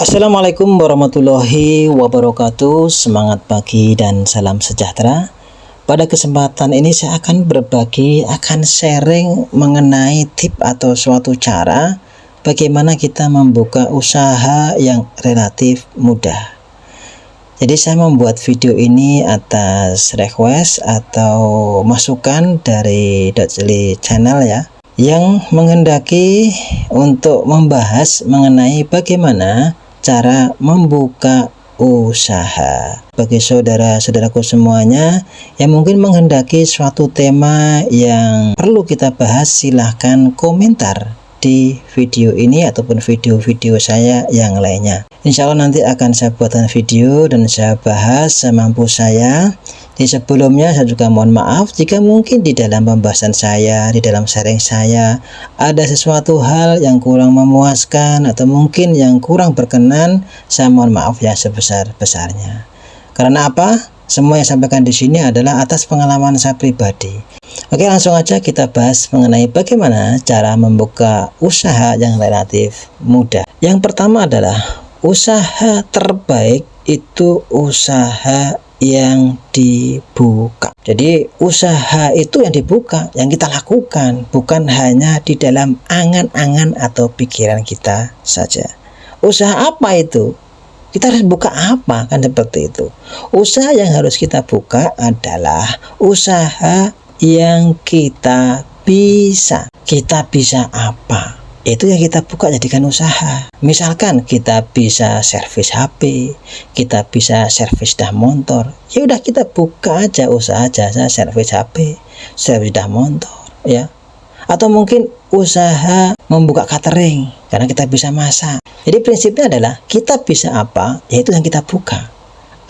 Assalamualaikum warahmatullahi wabarakatuh. Semangat pagi dan salam sejahtera. Pada kesempatan ini saya akan berbagi, akan sharing mengenai tip atau suatu cara bagaimana kita membuka usaha yang relatif mudah. Jadi saya membuat video ini atas request atau masukan dari Dotjeli Channel ya, yang menghendaki untuk membahas mengenai bagaimana cara membuka usaha. Bagi saudara-saudaraku semuanya yang mungkin menghendaki suatu tema yang perlu kita bahas, silahkan komentar di video ini ataupun video-video saya yang lainnya. Insya Allah nanti akan saya buatkan video dan saya bahas semampu saya. Di sebelumnya saya juga mohon maaf jika mungkin di dalam pembahasan saya, di dalam sharing saya ada sesuatu hal yang kurang memuaskan atau mungkin yang kurang berkenan. Saya mohon maaf ya sebesar-besarnya. Karena apa? Semua yang saya sampaikan di sini adalah atas pengalaman saya pribadi. Oke, langsung aja kita bahas mengenai bagaimana cara membuka usaha yang relatif mudah. Yang pertama adalah usaha terbaik itu usaha yang dibuka. Jadi usaha itu yang dibuka, yang kita lakukan, bukan hanya di dalam angan-angan atau pikiran kita saja. Usaha apa itu? Kita harus buka apa? Kan seperti itu. Usaha yang harus kita buka adalah usaha yang kita bisa. Kita bisa apa? Itu yang kita buka jadikan usaha. Misalkan kita bisa servis HP, kita bisa servis dah motor, ya udah kita buka aja usaha jasa servis HP, servis dah motor ya. Atau mungkin usaha membuka catering karena kita bisa masak. Jadi prinsipnya adalah kita bisa apa, yaitu yang kita buka.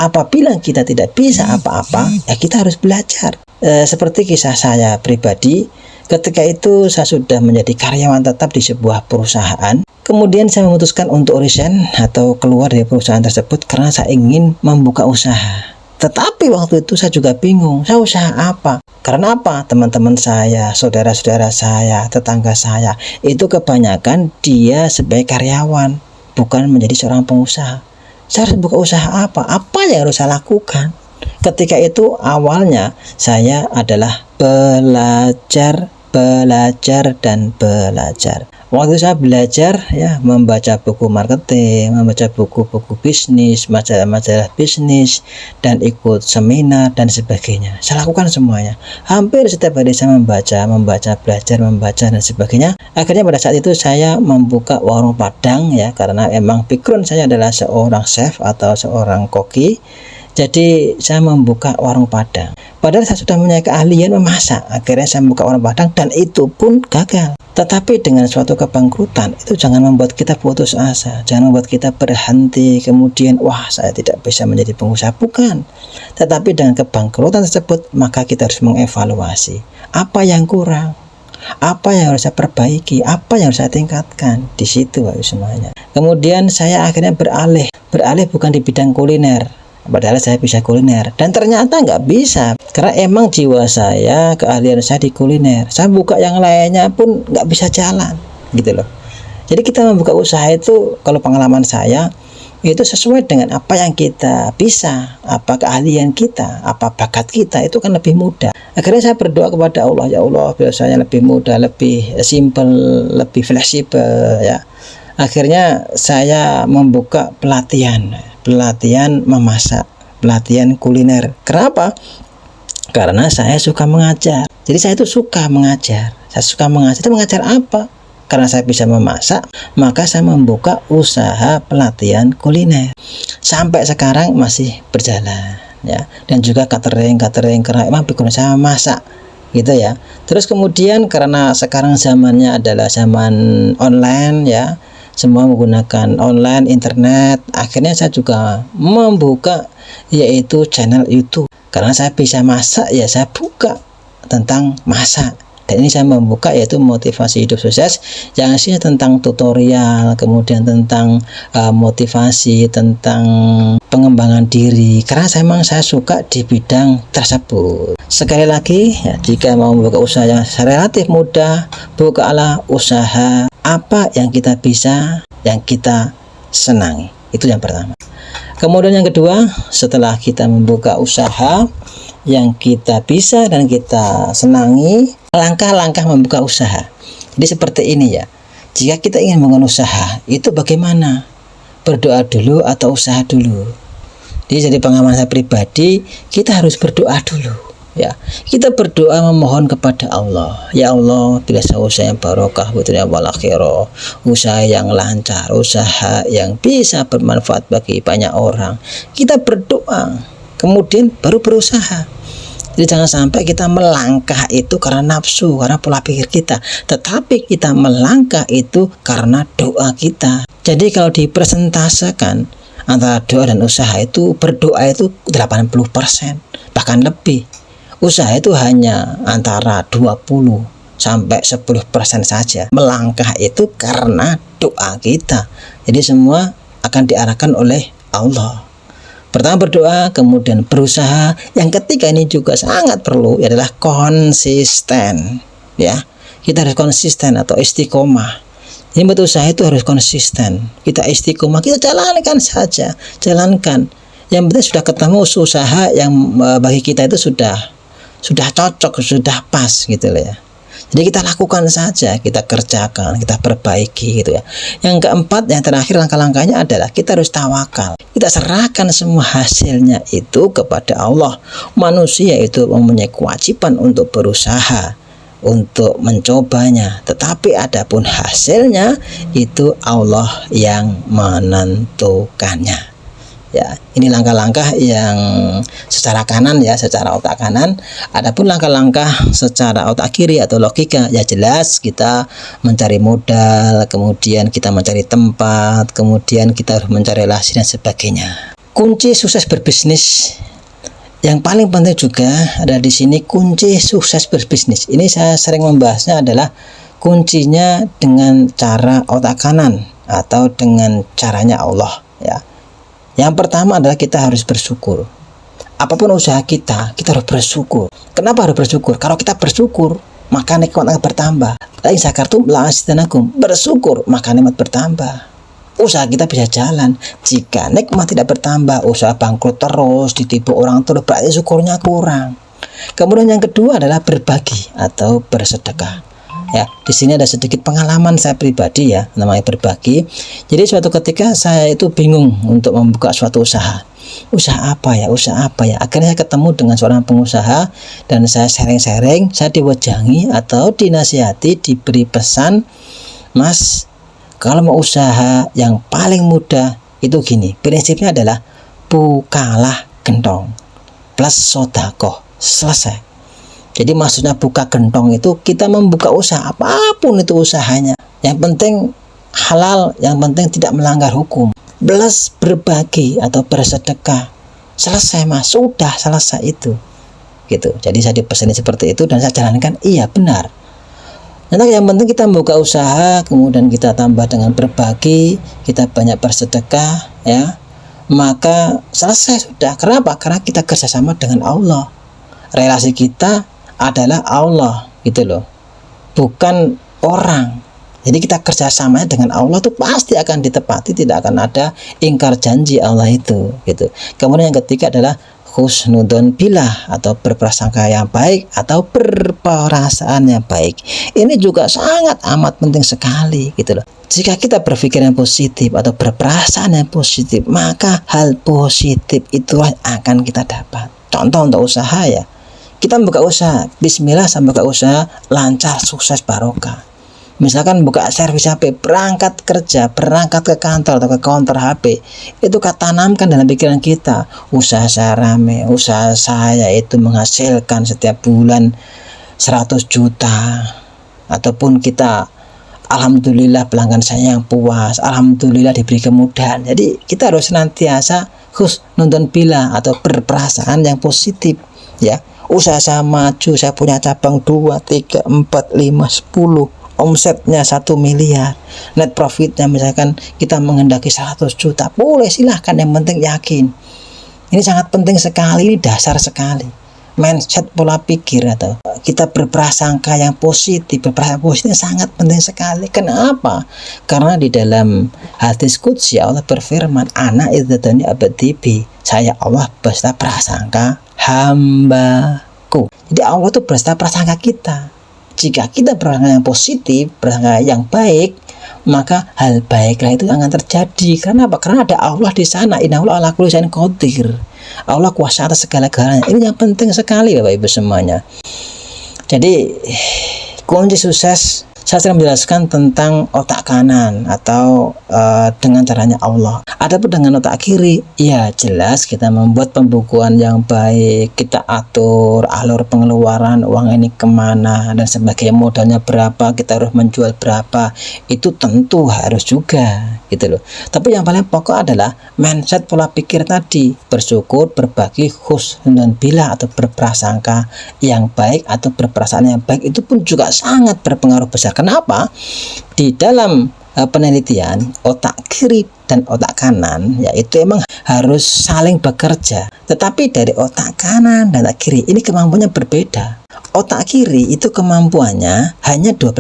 Apabila kita tidak bisa apa-apa, ya kita harus belajar. Seperti kisah saya pribadi, ketika itu saya sudah menjadi karyawan tetap di sebuah perusahaan. Kemudian saya memutuskan untuk resign atau keluar dari perusahaan tersebut karena saya ingin membuka usaha. Tetapi waktu itu saya juga bingung, saya usaha apa? Karena apa? Teman-teman saya, saudara-saudara saya, tetangga saya, itu kebanyakan dia sebagai karyawan, bukan menjadi seorang pengusaha. Saya harus buka usaha apa? Apa yang harus saya lakukan? Ketika itu awalnya saya adalah belajar. Waktu saya belajar ya, membaca buku marketing, membaca buku-buku bisnis, majalah-majalah bisnis, dan ikut seminar dan sebagainya. Saya lakukan semuanya. Hampir setiap hari saya membaca, belajar, membaca dan sebagainya. Akhirnya pada saat itu saya membuka warung Padang ya, karena emang background saya adalah seorang chef atau seorang koki. Jadi saya membuka warung Padang. Padahal saya sudah punya keahlian memasak. Akhirnya saya membuka warung Padang dan itu pun gagal. Tetapi dengan suatu kebangkrutan itu jangan membuat kita putus asa, jangan membuat kita berhenti kemudian wah saya tidak bisa menjadi pengusaha, bukan. Tetapi dengan kebangkrutan tersebut maka kita harus mengevaluasi apa yang kurang, apa yang harus saya perbaiki, apa yang harus saya tingkatkan. Di situ semuanya. Kemudian saya akhirnya beralih bukan di bidang kuliner. Padahal saya bisa kuliner dan ternyata nggak bisa karena emang jiwa saya, keahlian saya di kuliner. Saya buka yang lainnya pun nggak bisa jalan gitu loh. Jadi kita membuka usaha itu kalau pengalaman saya itu sesuai dengan apa yang kita bisa, apa keahlian kita, apa bakat kita, itu kan lebih mudah. Akhirnya saya berdoa kepada Allah, ya Allah biasanya lebih mudah, lebih simple, lebih fleksibel ya. Akhirnya saya membuka pelatihan memasak, pelatihan kuliner. Kenapa? Karena saya suka mengajar. Jadi saya itu suka mengajar. Saya suka mengajar. Itu mengajar apa? Karena saya bisa memasak, maka saya membuka usaha pelatihan kuliner. Sampai sekarang masih berjalan ya. Dan juga catering karena emang background saya masak gitu ya. Terus kemudian karena sekarang zamannya adalah zaman online ya, semua menggunakan online, internet. Akhirnya saya juga membuka yaitu channel YouTube. Karena saya bisa masak ya saya buka tentang masak. Dan ini saya membuka yaitu motivasi hidup sukses yang isinya tentang tutorial, kemudian tentang motivasi, tentang pengembangan diri. Karena memang saya suka di bidang tersebut. Sekali lagi ya, jika mau membuka usaha yang relatif mudah, bukalah usaha apa yang kita bisa, yang kita senangi. Itu yang pertama. Kemudian yang kedua, setelah kita membuka usaha yang kita bisa dan kita senangi, langkah-langkah membuka usaha. Jadi seperti ini ya. Jika kita ingin membangun usaha, itu bagaimana? Berdoa dulu atau usaha dulu? Jadi pengalaman saya pribadi, kita harus berdoa dulu. Ya, kita berdoa memohon kepada Allah. Ya Allah, bila usaha yang barokah, dunia wal akhirah, usaha yang lancar, usaha yang bisa bermanfaat bagi banyak orang. Kita berdoa, kemudian baru berusaha. Jadi jangan sampai kita melangkah itu karena nafsu, karena pola pikir kita, tetapi kita melangkah itu karena doa kita. Jadi kalau dipresentasekan antara doa dan usaha itu, berdoa itu 80%, bahkan lebih. Usaha itu hanya antara 20 sampai 10% saja. Melangkah itu karena doa kita. Jadi semua akan diarahkan oleh Allah. Pertama berdoa, kemudian berusaha. Yang ketiga ini juga sangat perlu, adalah konsisten. Ya, kita harus konsisten atau istiqomah. Ini berusaha itu harus konsisten. Kita istiqomah, kita jalankan saja, jalankan. Yang penting sudah ketemu usaha yang bagi kita itu sudah cocok, sudah pas gitu loh ya. Jadi kita lakukan saja, kita kerjakan, kita perbaiki gitu ya. Yang keempat, yang terakhir langkah-langkahnya adalah kita harus tawakal. Kita serahkan semua hasilnya itu kepada Allah. Manusia itu mempunyai kewajiban untuk berusaha, untuk mencobanya, tetapi adapun hasilnya itu Allah yang menentukannya. Ya, ini langkah-langkah yang secara kanan ya, secara otak kanan. Adapun langkah-langkah secara otak kiri atau logika, ya jelas kita mencari modal, kemudian kita mencari tempat, kemudian kita harus mencari relasi dan sebagainya. Kunci sukses berbisnis yang paling penting juga ada di sini, kunci sukses berbisnis. Ini saya sering membahasnya adalah kuncinya dengan cara otak kanan atau dengan caranya Allah ya. Yang pertama adalah kita harus bersyukur. Apapun usaha kita harus bersyukur. Kenapa harus bersyukur? Kalau kita bersyukur, maka nikmat akan bertambah. La in syakartum la azidannakum. Bersyukur, maka nikmat bertambah. Usaha kita bisa jalan. Jika nikmat tidak bertambah, usaha bangkrut terus, ditipu orang terus, berarti syukurnya kurang. Kemudian yang kedua adalah berbagi atau bersedekah. Ya, di sini ada sedikit pengalaman saya pribadi ya, namanya berbagi. Jadi suatu ketika saya itu bingung untuk membuka suatu usaha. Usaha apa ya? Akhirnya saya ketemu dengan seorang pengusaha dan saya sharing-sharing, saya diwejangi atau dinasihati, diberi pesan, Mas, kalau mau usaha yang paling mudah itu gini, prinsipnya adalah bukalah gentong plus sodakoh, selesai. Jadi maksudnya buka gentong itu kita membuka usaha, apapun itu usahanya. Yang penting halal, yang penting tidak melanggar hukum. Plus berbagi atau bersedekah. Selesai Mas, sudah selesai itu. Gitu. Jadi saya dipesani seperti itu dan saya jalankan, iya benar. Nanti yang penting kita membuka usaha, kemudian kita tambah dengan berbagi, kita banyak bersedekah ya. Maka selesai sudah. Kenapa? Karena kita kerjasama dengan Allah. Relasi kita adalah Allah gitu loh, bukan orang. Jadi kita kerjasamanya dengan Allah itu pasti akan ditepati, tidak akan ada ingkar janji Allah itu gitu. Kemudian yang ketiga adalah husnudon billah atau berprasangka yang baik atau berperasaan yang baik. Ini juga sangat amat penting sekali gitu loh. Jika kita berpikir yang positif atau berperasaan yang positif, maka hal positif itulah akan kita dapat. Contoh untuk usaha ya, kita buka usaha, bismillah sampai buka usaha, lancar, sukses, barokah. Misalkan buka servis HP, berangkat kerja, berangkat ke kantor atau ke counter HP, itu kita tanamkan dalam pikiran kita, usaha saya rame, usaha saya itu menghasilkan setiap bulan 100 juta. Ataupun kita, alhamdulillah pelanggan saya yang puas, alhamdulillah diberi kemudahan. Jadi kita harus senantiasa husnudon billah atau berperasaan yang positif ya. Usaha saya maju, saya punya cabang 2, 3, 4, 5, 10, omsetnya 1 miliar, net profitnya misalkan kita menghendaki 100 juta, boleh silahkan, yang penting yakin. Ini sangat penting sekali, ini dasar sekali. mindset pola pikir atau kita berprasangka yang positif. Berprasangka positif sangat penting sekali. Kenapa? Karena di dalam hadis qudsi Allah berfirman, ana idzatani abdi, saya Allah berserta prasangka hambaku. Jadi Allah itu berserta prasangka kita. Jika kita berprasangka yang positif, berprasangka yang baik, maka hal baiklah itu akan terjadi. Karena apa? Karena ada Allah di sana. Innahu ala kulli syai'in qadir. Allah kuasa atas segala-galanya. Ini yang penting sekali Bapak Ibu semuanya. Jadi kunci sukses, saya sering menjelaskan tentang otak kanan atau dengan caranya Allah. Adapun dengan otak kiri, ya jelas kita membuat pembukuan yang baik, kita atur alur pengeluaran uang ini kemana dan sebagainya, modalnya berapa, kita harus menjual berapa, itu tentu harus juga gitu loh. Tapi yang paling pokok adalah mindset pola pikir tadi, bersyukur, berbagi, husnul bila atau berprasangka yang baik atau berperasaan yang baik, itu pun juga sangat berpengaruh besar. Kenapa? Di dalam penelitian otak kiri dan otak kanan yaitu emang harus saling bekerja, tetapi dari otak kanan dan otak kiri ini kemampuannya berbeda. Otak kiri itu kemampuannya hanya 12%,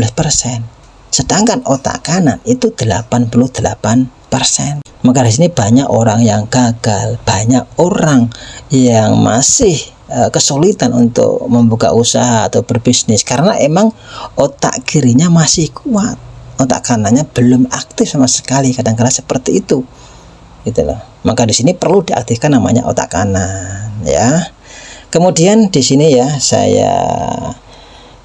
sedangkan otak kanan itu 88%. Maka di sini banyak orang yang gagal, banyak orang yang masih kesulitan untuk membuka usaha atau berbisnis karena emang otak kirinya masih kuat, otak kanannya belum aktif sama sekali. Kadang-kadang seperti itu, gitu loh. Maka di sini perlu diaktifkan namanya otak kanan, ya. Kemudian di sini ya saya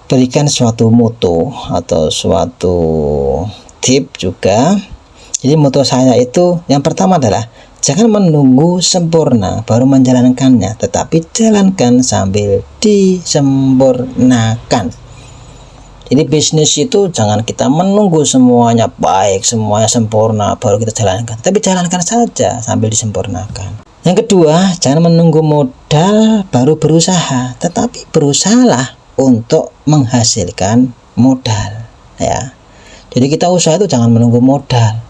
berikan suatu moto atau suatu tip juga. Jadi moto saya itu yang pertama adalah jangan menunggu sempurna baru menjalankannya, tetapi jalankan sambil disempurnakan. Jadi bisnis itu jangan kita menunggu semuanya baik, semuanya sempurna baru kita jalankan, tapi jalankan saja sambil disempurnakan. Yang kedua, jangan menunggu modal baru berusaha, tetapi berusahalah untuk menghasilkan modal, ya. Jadi kita usaha itu jangan menunggu modal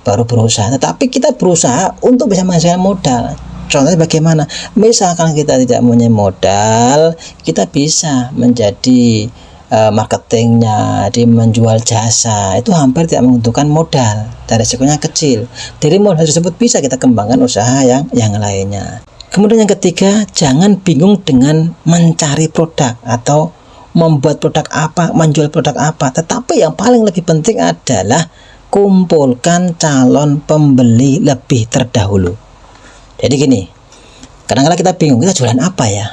baru berusaha, tetapi kita berusaha untuk bisa menghasilkan modal. Contohnya bagaimana? Misalkan kita tidak punya modal, kita bisa menjadi marketingnya, di menjual jasa, itu hampir tidak membutuhkan modal dan resikonya kecil. Dari modal tersebut bisa kita kembangkan usaha yang lainnya. Kemudian yang ketiga, jangan bingung dengan mencari produk atau membuat produk apa, menjual produk apa, tetapi yang paling lebih penting adalah kumpulkan calon pembeli lebih terdahulu. Jadi gini, kadang-kadang kita bingung, kita jualan apa ya,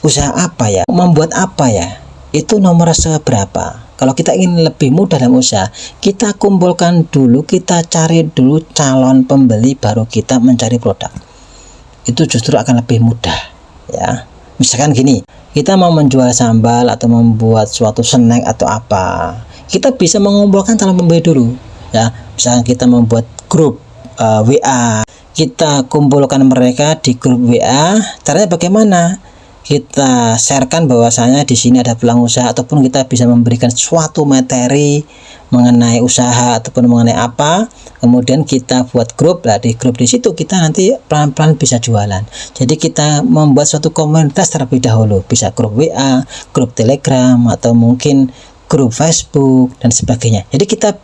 usaha apa ya, membuat apa ya, itu nomor seberapa. Kalau kita ingin lebih mudah dalam usaha, kita kumpulkan dulu, kita cari dulu calon pembeli, baru kita mencari produk. Itu justru akan lebih mudah, ya. Misalkan gini, kita mau menjual sambal atau membuat suatu snack atau apa, kita bisa mengumpulkan calon pembeli dulu, ya. Misalnya kita membuat grup WA, kita kumpulkan mereka di grup WA. Caranya bagaimana? Kita sharekan bahwasanya di sini ada peluang usaha, ataupun kita bisa memberikan suatu materi mengenai usaha ataupun mengenai apa. Kemudian kita buat grup, lah di grup di situ kita nanti pelan-pelan bisa jualan. Jadi kita membuat suatu komunitas terlebih dahulu, bisa grup WA, grup Telegram, atau mungkin grup Facebook dan sebagainya. Jadi kita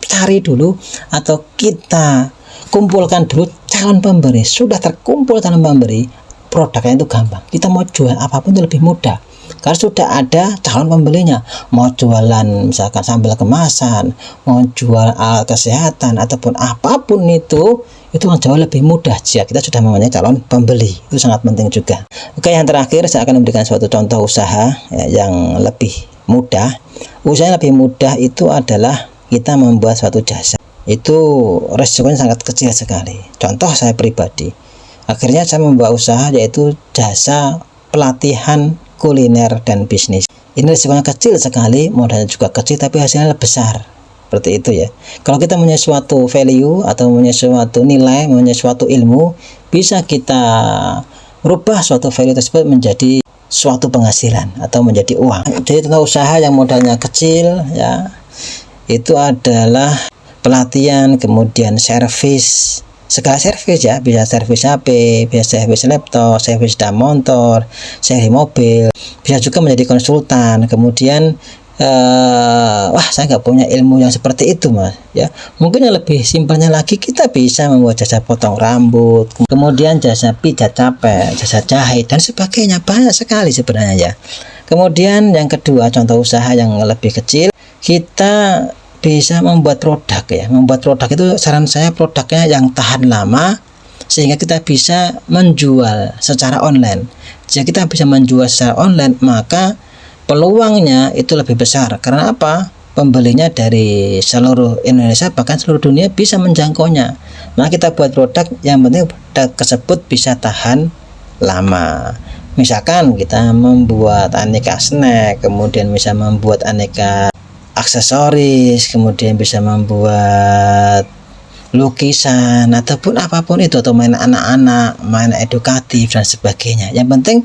cari dulu atau kita kumpulkan dulu calon pembeli. Sudah terkumpul calon pembeli, produknya itu gampang. Kita mau jual apapun itu lebih mudah karena sudah ada calon pembelinya. Mau jualan misalkan sambal kemasan, mau jual alat kesehatan ataupun apapun itu jauh lebih mudah jika kita sudah mempunyai calon pembeli. Itu sangat penting juga. Oke, yang terakhir saya akan memberikan suatu contoh usaha yang lebih mudah. Usaha yang lebih mudah itu adalah kita membuat suatu jasa. Itu resikonya sangat kecil sekali. Contoh saya pribadi, akhirnya saya membuat usaha yaitu jasa pelatihan kuliner dan bisnis. Ini resikonya kecil sekali, modalnya juga kecil, tapi hasilnya besar. Seperti itu ya. Kalau kita punya suatu value atau punya suatu nilai, punya suatu ilmu, bisa kita rubah suatu value tersebut menjadi suatu penghasilan atau menjadi uang. Jadi contoh usaha yang modalnya kecil ya, itu adalah pelatihan, kemudian servis segala servis ya, bisa servis HP, bisa servis laptop, servis sepeda motor, servis mobil, bisa juga menjadi konsultan. Kemudian wah, saya nggak punya ilmu yang seperti itu mas ya. Mungkin yang lebih simpelnya lagi, kita bisa membuat jasa potong rambut, kemudian jasa pijat capek, jasa jahit dan sebagainya, banyak sekali sebenarnya ya. Kemudian yang kedua, contoh usaha yang lebih kecil, kita bisa membuat produk ya. Membuat produk itu saran saya produknya yang tahan lama, sehingga kita bisa menjual secara online. Jika kita bisa menjual secara online, maka peluangnya itu lebih besar. Karena apa? Pembelinya dari seluruh Indonesia, bahkan seluruh dunia bisa menjangkaunya. Nah, kita buat produk yang penting produk tersebut bisa tahan lama. Misalkan kita membuat aneka snack, kemudian bisa membuat aneka aksesoris, kemudian bisa membuat lukisan ataupun apapun itu, atau mainan anak-anak, mainan edukatif dan sebagainya. Yang penting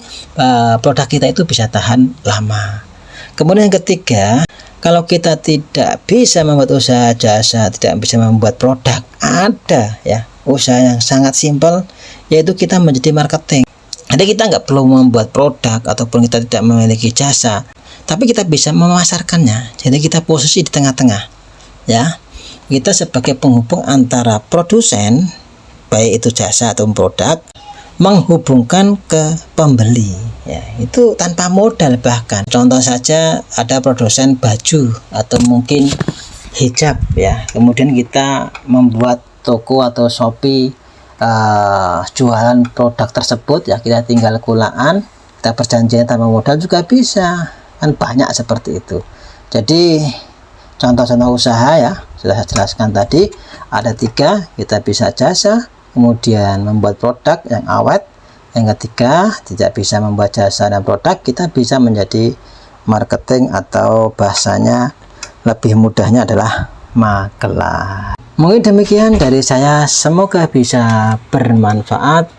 produk kita itu bisa tahan lama. Kemudian yang ketiga, kalau kita tidak bisa membuat usaha jasa, tidak bisa membuat produk, ada ya usaha yang sangat simpel, yaitu kita menjadi marketing. Jadi kita nggak perlu membuat produk ataupun kita tidak memiliki jasa, tapi kita bisa memasarkannya. Jadi kita posisi di tengah-tengah ya. Kita sebagai penghubung antara produsen, baik itu jasa atau produk, menghubungkan ke pembeli ya. Itu tanpa modal. Bahkan contoh saja, ada produsen baju atau mungkin hijab ya, kemudian kita membuat toko atau Shopee, jualan produk tersebut ya, kita tinggal kulaan, kita perjanjian tanpa modal juga bisa, kan banyak seperti itu. Jadi contoh-contoh usaha ya sudah saya jelaskan tadi, ada 3. Kita bisa jasa, kemudian membuat produk yang awet. Yang ketiga, tidak bisa membuat jasa dan produk, kita bisa menjadi marketing, atau bahasanya lebih mudahnya adalah makelar. Mungkin demikian dari saya, semoga bisa bermanfaat.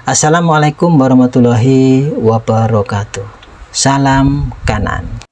Assalamualaikum warahmatullahi wabarakatuh. Salam kanan.